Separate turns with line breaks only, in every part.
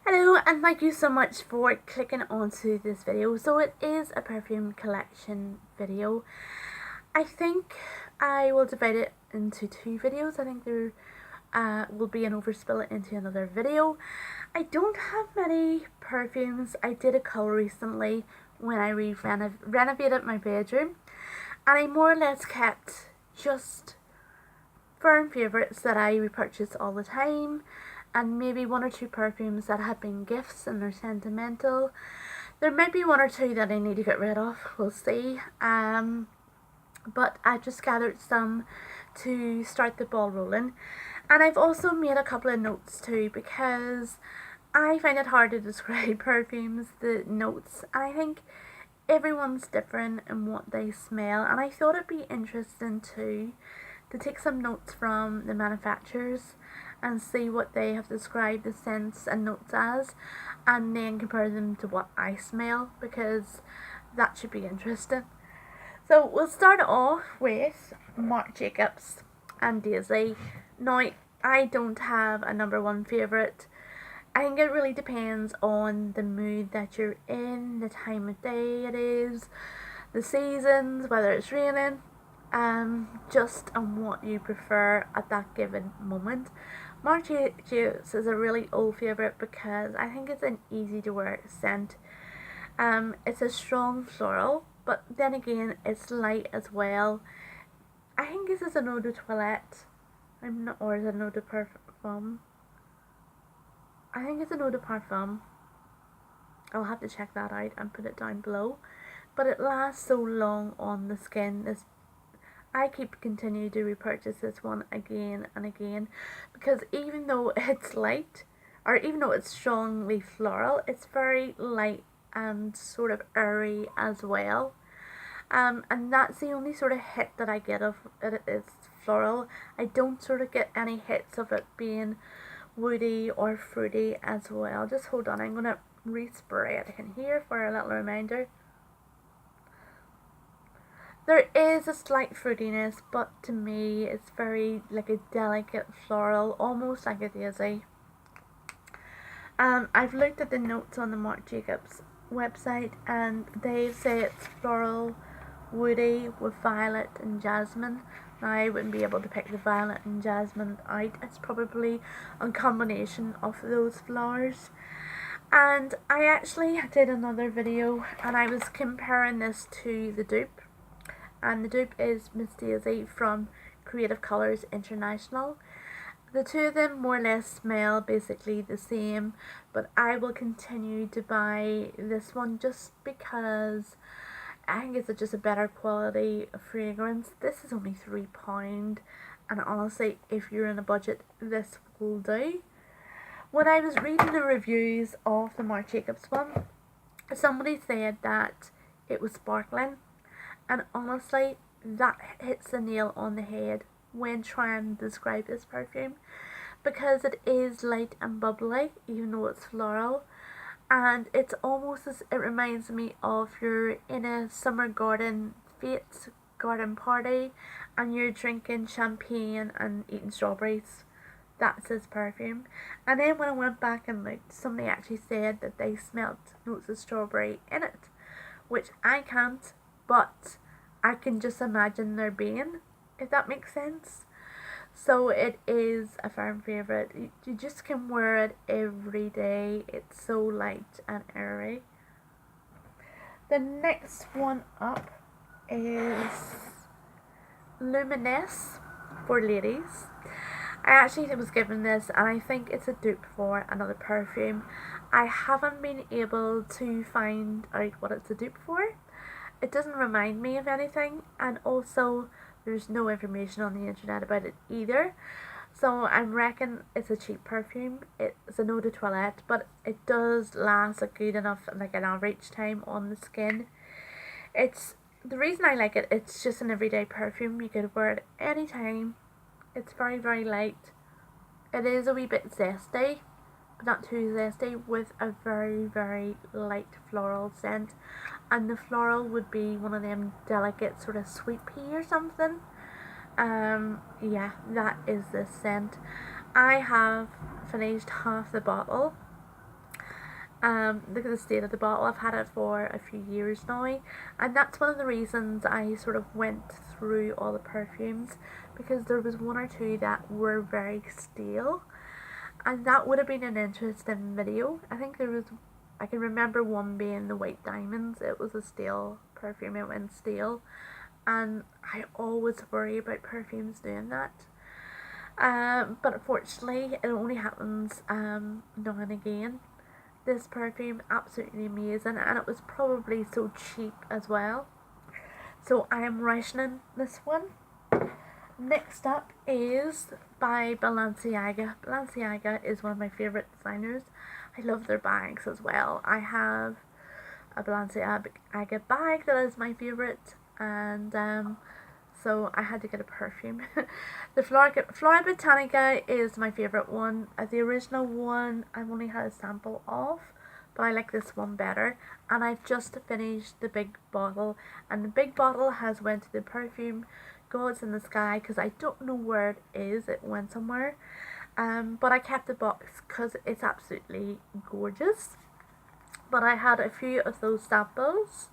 Hello, and thank you so much for clicking onto this video. So it is a perfume collection video. I think I will divide it into two videos. I think there will be an overspill into another video. I don't have many perfumes. I did a cull recently when I renovated my bedroom, and I more or less kept just firm favourites that I repurchase all the time, and maybe one or two perfumes that have been gifts and they're sentimental. There might be one or two that I need to get rid of, we'll see. But I just gathered some to start the ball rolling. And I've also made a couple of notes too, because I find it hard to describe perfumes, the notes. I think everyone's different in what they smell, and I thought it'd be interesting too to take some notes from the manufacturers and see what they have described the scents and notes as, and then compare them to what I smell, because that should be interesting. So we'll start off with Marc Jacobs and Daisy. Now, I don't have a number one favourite. I think it really depends on the mood that you're in, the time of day it is, the seasons, whether it's raining, just on what you prefer at that given moment. Marc Jacobs is a really old favourite because I think it's an easy to wear scent. It's a strong floral, but then again it's light as well. I think this is an eau de toilette. Or is it an eau de parfum? I think it's an eau de parfum. I'll have to check that out and put it down below. But it lasts so long on the skin. I continue to repurchase this one again and again, because even though it's light, or even though it's strongly floral, it's very light and sort of airy as well. And that's the only sort of hit that I get of it is floral. I don't sort of get any hits of it being woody or fruity as well. Just hold on, I'm going to respray it in here for a little reminder. There is a slight fruitiness, but to me it's very like a delicate floral, almost like a daisy. I've looked at the notes on the Marc Jacobs website, and they say it's floral, woody with violet and jasmine. Now, I wouldn't be able to pick the violet and jasmine out. It's probably a combination of those flowers. And I actually did another video and I was comparing this to the dupe. And the dupe is Miss Daisy from Creative Colours International. The two of them more or less smell basically the same, but I will continue to buy this one just because I think it's just a better quality fragrance. This is only £3, and honestly, if you're in a budget, this will do. When I was reading the reviews of the Marc Jacobs one, somebody said that it was sparkling. And honestly, that hits the nail on the head when trying to describe this perfume, because it is light and bubbly, even though it's floral. And it's almost as it reminds me of you're in a summer garden fete, garden party, and you're drinking champagne and eating strawberries. That's his perfume. And then when I went back and looked, somebody actually said that they smelt notes of strawberry in it, which I can't. But I can just imagine there being, if that makes sense. So it is a firm favourite. You just can wear it every day. It's so light and airy. The next one up is Luminous for ladies. I actually was given this, and I think it's a dupe for another perfume. I haven't been able to find out what it's a dupe for. It doesn't remind me of anything, and also there's no information on the internet about it either. So I reckon it's a cheap perfume. It's an eau de toilette, but it does last a good enough, like an average time on the skin. It's the reason I like it. It's just an everyday perfume. You could wear it anytime. It's very, very light. It is a wee bit zesty, but not too zesty, with a very, very light floral scent. And the floral would be one of them delicate sort of sweet pea or something. Yeah, that is the scent. I have finished half the bottle, Look at the state of the bottle. I've had it for a few years now, and that's one of the reasons I sort of went through all the perfumes, because there was one or two that were very stale, and that would have been an interesting video. I can remember one being the White Diamonds. It was a stale perfume, it went stale, and I always worry about perfumes doing that. But unfortunately, it only happens now and again. This perfume, absolutely amazing, and it was probably so cheap as well. So I am rationing this one. Next up is by Balenciaga. Balenciaga is one of my favourite designers. I love their bags as well. I have a Balenciaga bag that is my favourite, and so I had to get a perfume. The Florabotanica is my favourite one. The original one I've only had a sample of, but I like this one better. And I've just finished the big bottle, and the big bottle has went to the perfume gods in the sky, because I don't know where it is. It went somewhere. But I kept the box because it's absolutely gorgeous. But I had a few of those samples,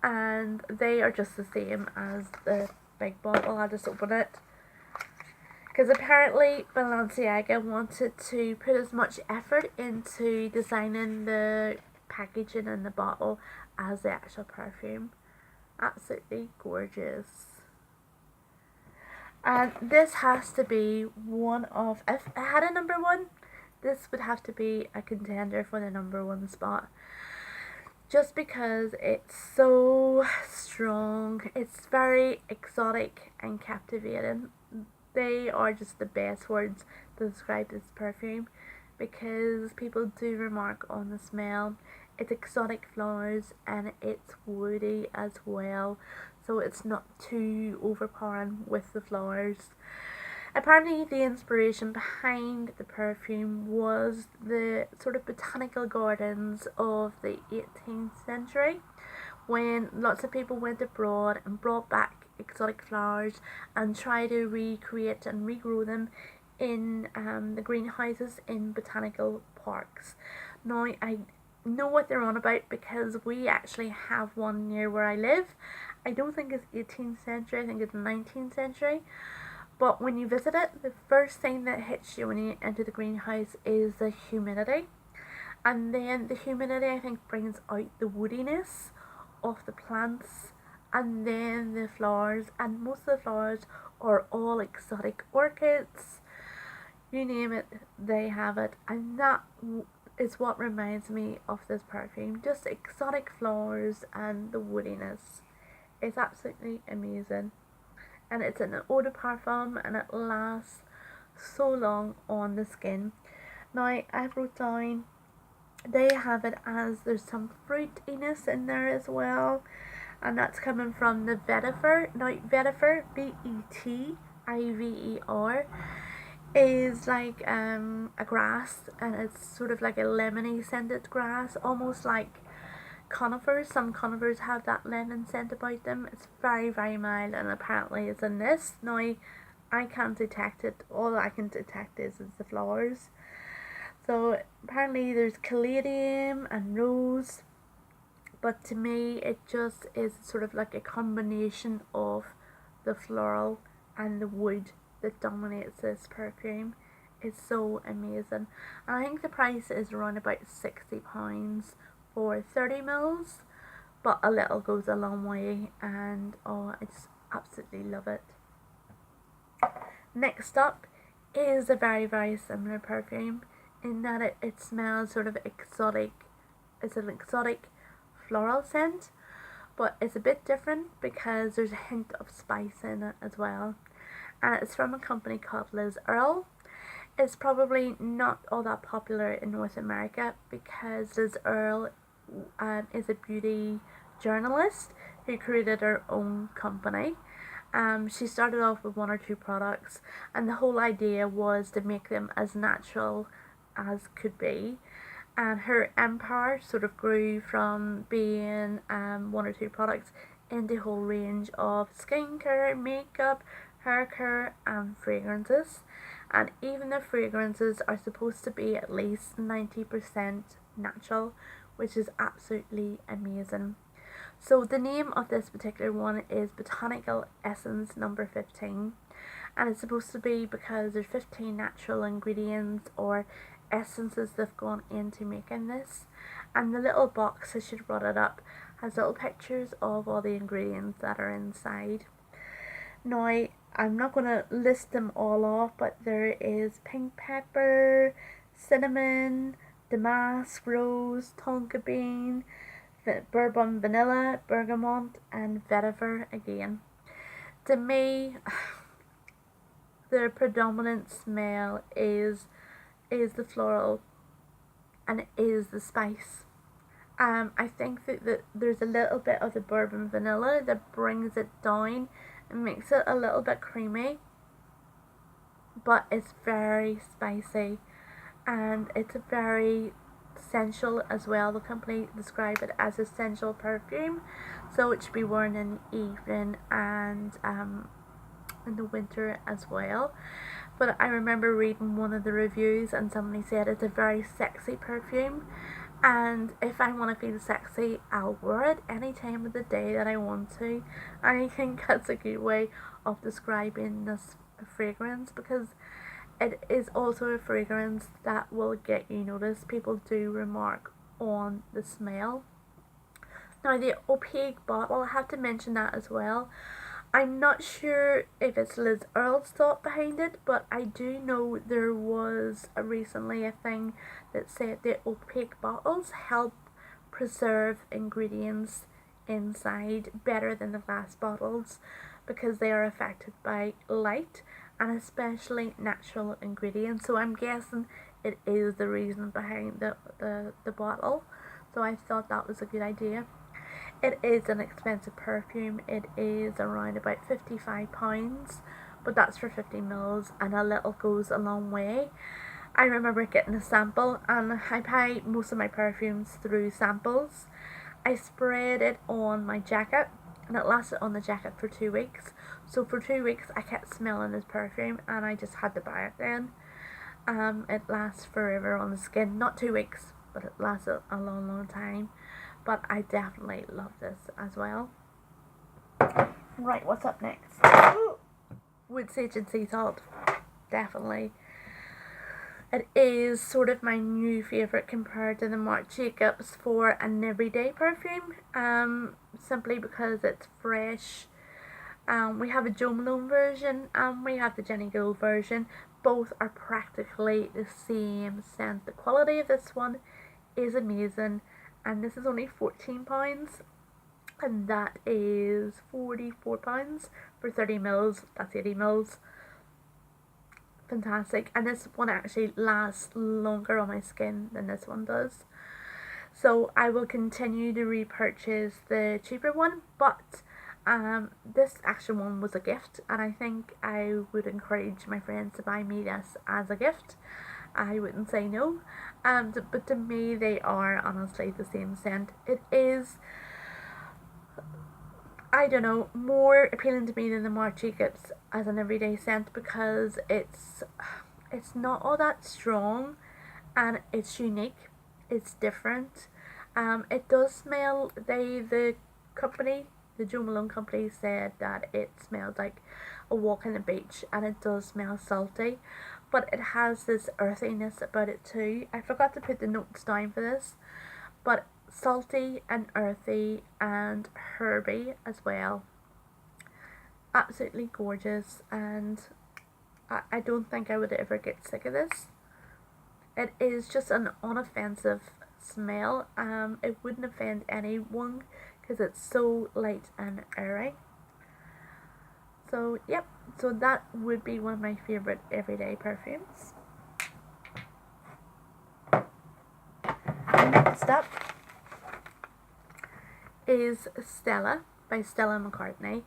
and they are just the same as the big bottle. I'll just open it, because apparently Balenciaga wanted to put as much effort into designing the packaging and the bottle as the actual perfume. Absolutely gorgeous. And this has to be one of, if I had a number one, this would have to be a contender for the number one spot. Just because it's so strong, it's very exotic and captivating. They are just the best words to describe this perfume, because people do remark on the smell. It's exotic flowers and it's woody as well, so it's not too overpowering with the flowers. Apparently the inspiration behind the perfume was the sort of botanical gardens of the 18th century, when lots of people went abroad and brought back exotic flowers and tried to recreate and regrow them in the greenhouses in botanical parks. Now, I know what they're on about, because we actually have one near where I live. I don't think it's 18th century, I think it's 19th century. But when you visit it, the first thing that hits you when you enter the greenhouse is the humidity. And then the humidity, I think, brings out the woodiness of the plants, and then the flowers, and most of the flowers are all exotic orchids. You name it, they have it. And that is what reminds me of this perfume. Just exotic flowers and the woodiness. It's absolutely amazing. And it's an eau de parfum, and it lasts so long on the skin. Now, I wrote down, they have it as there's some fruitiness in there as well, and that's coming from the vetiver. Now, vetiver, Vetiver, is like a grass, and it's sort of like a lemony scented grass, almost like conifers. Some conifers have that lemon scent about them. It's very, very mild, and apparently it's in this. Now, I can't detect it. All I can detect is the flowers. So apparently there's caladium and rose, but to me it just is sort of like a combination of the floral and the wood that dominates this perfume. It's so amazing. And I think the price is around about £60 for 30 mils, but a little goes a long way, and oh, I just absolutely love it. Next up is a very, very similar perfume, in that it smells sort of exotic. It's an exotic floral scent, but it's a bit different because there's a hint of spice in it as well. And it's from a company called Earle. It's probably not all that popular in North America, because Liz Earle is a beauty journalist who created her own company. She started off with one or two products, and the whole idea was to make them as natural as could be. And her empire sort of grew from being one or two products into a whole range of skincare, makeup, hair care and fragrances. and even the fragrances are supposed to be at least 90% natural, which is absolutely amazing. So the name of this particular one is Botanical Essence number 15, and it's supposed to be because there's 15 natural ingredients or essences that have gone into making this. And the little box, I should have brought it up, has little pictures of all the ingredients that are inside. Now, I'm not going to list them all off, but there is pink pepper, cinnamon, damask, rose, tonka bean, bourbon vanilla, bergamot, and vetiver again. To me, the predominant smell is the floral, and it is the spice. I think that there's a little bit of the bourbon vanilla that brings it down and makes it a little bit creamy, but it's very spicy, and it's a very essential as well. The company describe it as essential perfume, so it should be worn in the evening and in the winter as well. But I remember reading one of the reviews and somebody said it's a very sexy perfume, and if I want to feel sexy, I'll wear it any time of the day that I want to. I think that's a good way of describing this fragrance, because it is also a fragrance that will get you noticed. People do remark on the smell. Now, the opaque bottle, I have to mention that as well. I'm not sure if it's Liz Earle's thought behind it, but I do know there was recently a thing that said the opaque bottles help preserve ingredients inside better than the glass bottles, because they are affected by light and especially natural ingredients. So I'm guessing it is the reason behind the bottle. So I thought that was a good idea. It is an expensive perfume. It is around about £55, but that's for 50 mils, and a little goes a long way. I remember getting a sample, and I buy most of my perfumes through samples. I sprayed it on my jacket, and it lasted on the jacket for 2 weeks. So for 2 weeks I kept smelling this perfume, and I just had to buy it then. It lasts forever on the skin. Not 2 weeks, but it lasts a long time. But I definitely love this as well. Right, what's up next? Woodsage and sea salt. Definitely. It is sort of my new favourite compared to the Marc Jacobs for an everyday perfume. Simply because it's fresh. We have a Jo Malone version and we have the Jenny Gold version. Both are practically the same scent. The quality of this one is amazing. And this is only £14, and that is £44 for 30 mils. That's 80 mils. Fantastic. And this one actually lasts longer on my skin than this one does. So I will continue to repurchase the cheaper one, but this actual one was a gift, and I think I would encourage my friends to buy me this as a gift. I wouldn't say no. But to me they are honestly the same scent. It is, I don't know, more appealing to me than the Marc Jacobs as an everyday scent, because it's not all that strong, and it's unique, it's different. It does smell, the company, the Jo Malone company, said that it smells like a walk on the beach, and it does smell salty, but it has this earthiness about it too. I forgot to put the notes down for this, but salty and earthy and herby as well. Absolutely gorgeous, and I don't think I would ever get sick of this. It is just an unoffensive smell. It wouldn't offend anyone because it's so light and airy. So yep, so that would be one of my favourite everyday perfumes. Next up is Stella by Stella McCartney.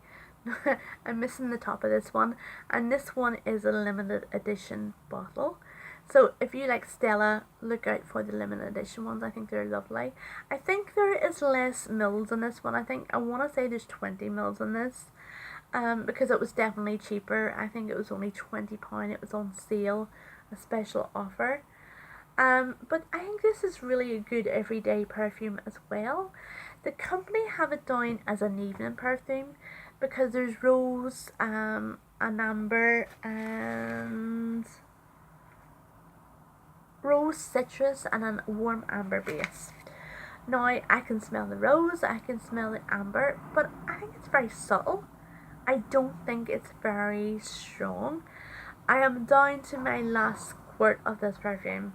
I'm missing the top of this one, and this one is a limited edition bottle. So if you like Stella, look out for the limited edition ones. I think they're lovely. I think there is less mils in this one. I want to say there's 20 mils in this. because it was definitely cheaper. I think it was only £20. It was on sale, a special offer. But I think this is really a good everyday perfume as well. The company have it down as an evening perfume because there's rose, and amber, and rose, citrus, and a warm amber base. Now I can smell the rose, I can smell the amber, but I think it's very subtle. I don't think it's very strong. I am down to my last squirt of this perfume.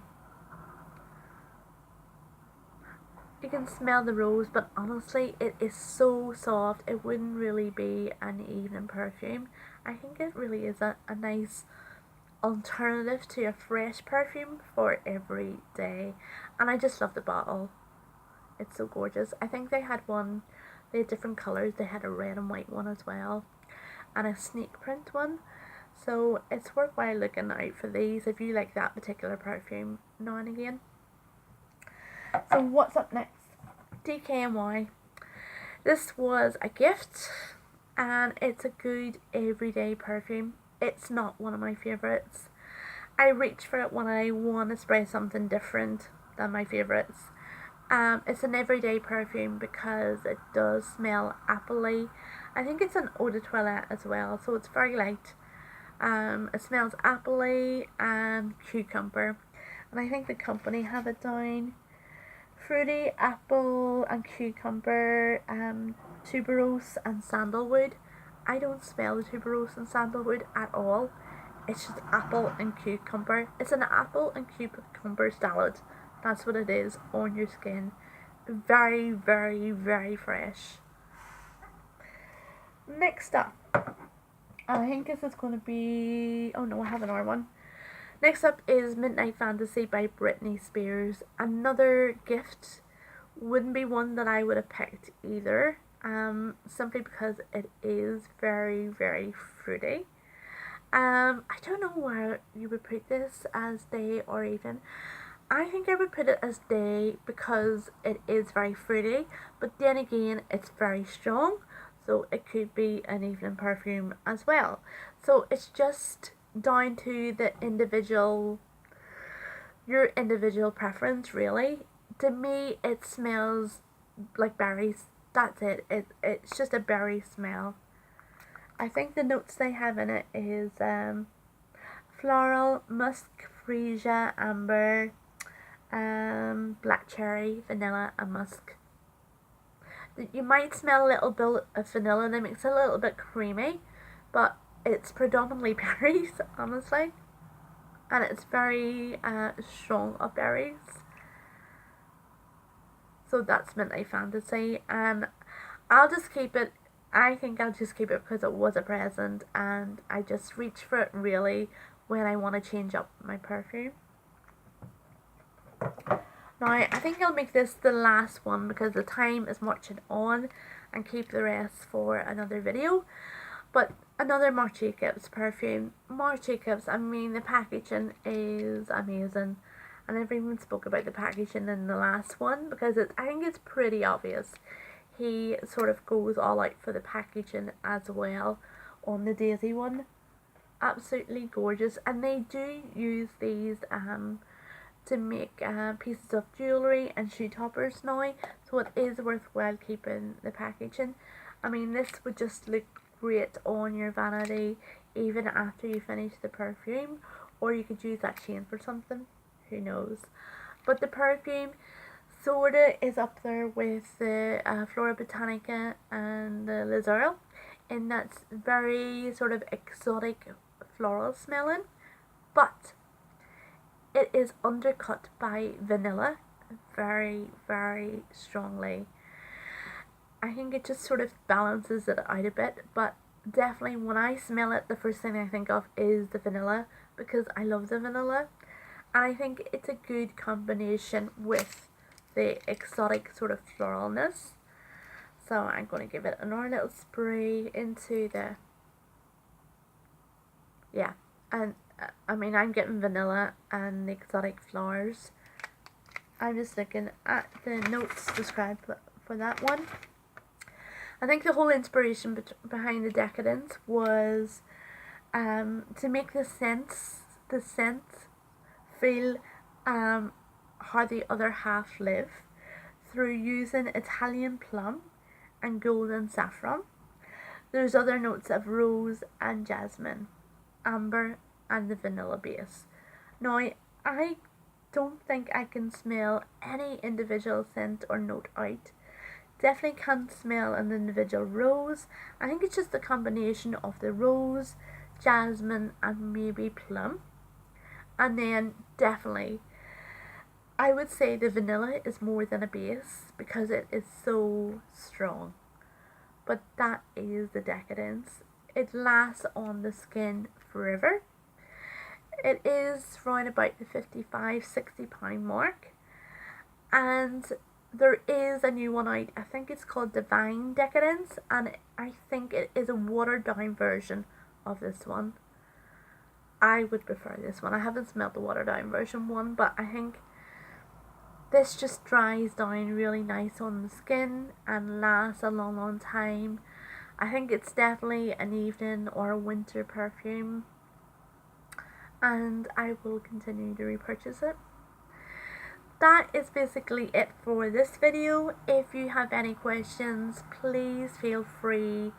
You can smell the rose, but honestly it is so soft, it wouldn't really be an evening perfume. I think it really is a nice alternative to a fresh perfume for every day. And I just love the bottle. It's so gorgeous. I think they had different colours. They had a red and white one as well, and a snake print one. So it's worthwhile looking out for these if you like that particular perfume now and again. So what's up next? DKNY. This was a gift, and it's a good everyday perfume. It's not one of my favourites. I reach for it when I want to spray something different than my favourites. It's an everyday perfume because it does smell appley. I think it's an eau de toilette as well, so it's very light. It smells appley and cucumber, and I think the company have it down fruity, apple and cucumber, tuberose and sandalwood. I don't smell the tuberose and sandalwood at all. It's just apple and cucumber. It's an apple and cucumber salad. That's what it is on your skin. Very, very, very fresh. Next up, I think this is going to be... oh no, I have another one. Next up is Midnight Fantasy by Britney Spears. Another gift. Wouldn't be one that I would have picked either. Simply because it is very, very fruity. I don't know where you would put this, as day or even. I think I would put it as day because it is very fruity, but then again it's very strong, so it could be an evening perfume as well. So it's just down to your individual preference really. To me it smells like berries. That's it. It's just a berry smell. I think the notes they have in it is floral, musk, freesia, amber, black cherry, vanilla and musk. You might smell a little bit of vanilla and it makes it a little bit creamy, but it's predominantly berries, honestly, and it's very strong of berries. So that's Midnight Fantasy, and I'll just keep it. I think I'll just keep it because it was a present and I just reach for it really when I want to change up my perfume. Now I think I'll make this the last one because the time is marching on, and keep the rest for another video. But another Marc Jacobs perfume. Marc Jacobs, I mean the packaging is amazing, and I've even spoke about the packaging in the last one because I think it's pretty obvious. He sort of goes all out for the packaging as well on the Daisy one. Absolutely gorgeous, and they do use these to make pieces of jewellery and shoe toppers now, so it is worthwhile keeping the packaging. I mean, this would just look great on your vanity even after you finish the perfume, or you could use that chain for something, who knows. But the perfume sorta is up there with the Florabotanica and the Earle, and that's very sort of exotic floral smelling, but it is undercut by vanilla very, very strongly. I think it just sort of balances it out a bit, but definitely when I smell it, the first thing I think of is the vanilla because I love the vanilla, and I think it's a good combination with the exotic sort of floralness. So I'm going to give it another little spray into the, yeah, and I mean I'm getting vanilla and the exotic flowers. I'm just looking at the notes described for that one. I think the whole inspiration behind the Decadence was to make the scent feel how the other half live through using Italian plum and golden saffron. There's other notes of rose and jasmine, amber and the vanilla base. Now, I don't think I can smell any individual scent or note out. Definitely can't smell an individual rose. I think it's just the combination of the rose, jasmine and maybe plum. And then definitely I would say the vanilla is more than a base because it is so strong. But that is the Decadence. It lasts on the skin forever. It is around about the £55-60 mark. And there is a new one out. I think it's called Divine Decadence, and I think it is a watered down version of this one. I would prefer this one. I haven't smelled the watered down version one, but I think this just dries down really nice on the skin and lasts a long time. I think it's definitely an evening or a winter perfume, and I will continue to repurchase it. That is basically it for this video. If you have any questions, please feel free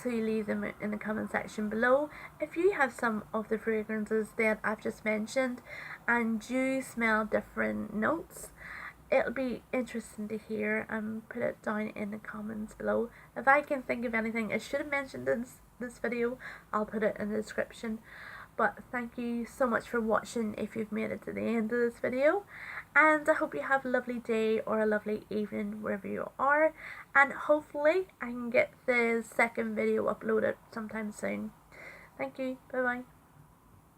to leave them in the comment section below. If you have some of the fragrances that I've just mentioned and you smell different notes, it'll be interesting to hear, and put it down in the comments below. If I can think of anything I should have mentioned in this video, I'll put it in the description. But thank you so much for watching if you've made it to the end of this video, and I hope you have a lovely day or a lovely evening wherever you are, and hopefully I can get the second video uploaded sometime soon. Thank you, bye bye.